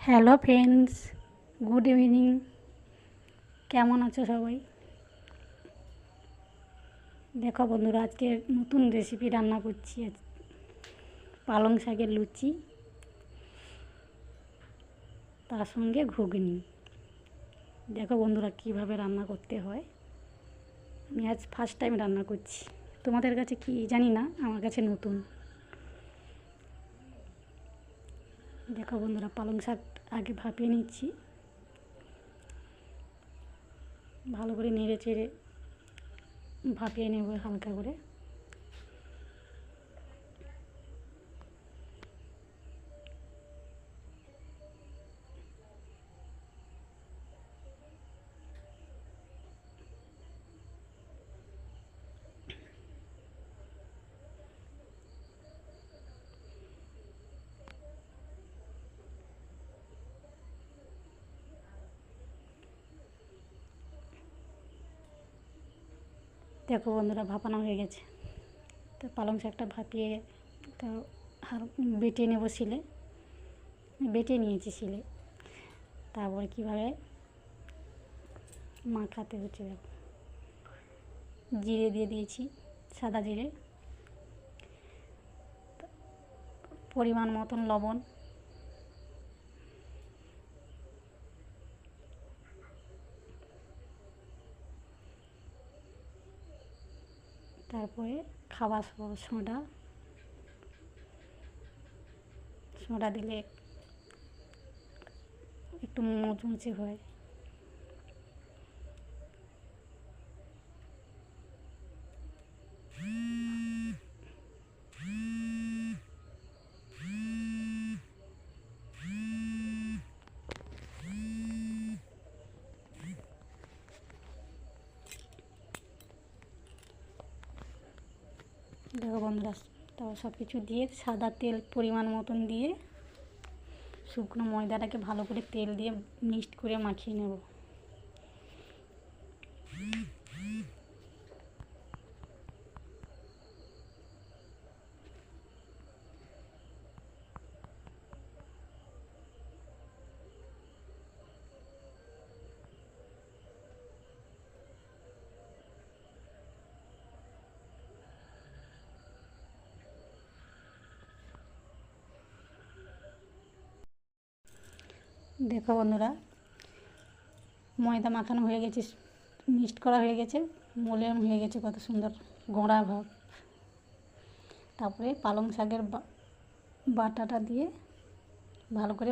Hello friends, good evening. কেমন আছো সবাই? দেখো বন্ধুরা, আজকে নতুন রেসিপি রান্না করছি। পালং শাকের লুচি, তার সঙ্গে ঘুগনি। দেখো বন্ধুরা, কিভাবে রান্না করতে হয়। আমি আজ ফার্স্ট টাইম রান্না করছি। তোমাদের কাছে কি জানি না, আমার কাছে নতুন। দেখো বন্ধুরা, পালং শাক আগে ভাপিয়ে নিচ্ছি, ভালো করে নেড়ে চেড়ে ভাপিয়ে নেব হালকা করে। দেখো বন্ধুরা, ভাপানো হয়ে গেছে। তো পালং শাকটা ভাপিয়ে তো বেটে নেব শিলে, বেটে নিয়েছি শিলে। তারপরে কীভাবে মাখাতে হচ্ছে দেখো। জিরে দিয়ে দিয়েছি, সাদা জিরে, পরিমাণ মতন লবণ, তারপরে খাবার সোডা। সোডা দিলে একটু মুচমুচে হয়। দেখো বন্ধুরা, তারপর সব কিছু দিয়ে সাদা তেল পরিমাণ মতন দিয়ে শুকনো ময়দাটাকে ভালো করে তেল দিয়ে মিক্সড করে মাখিয়ে নেব। দেখো বন্ধুরা, ময়দা মাখানো হয়ে গেছে, মিক্সড করা হয়ে গেছে, মোলায়েম হয়ে গেছে, কত সুন্দর গোড়া ভাব। তারপরে পালং শাকের বাটাটা দিয়ে ভালো করে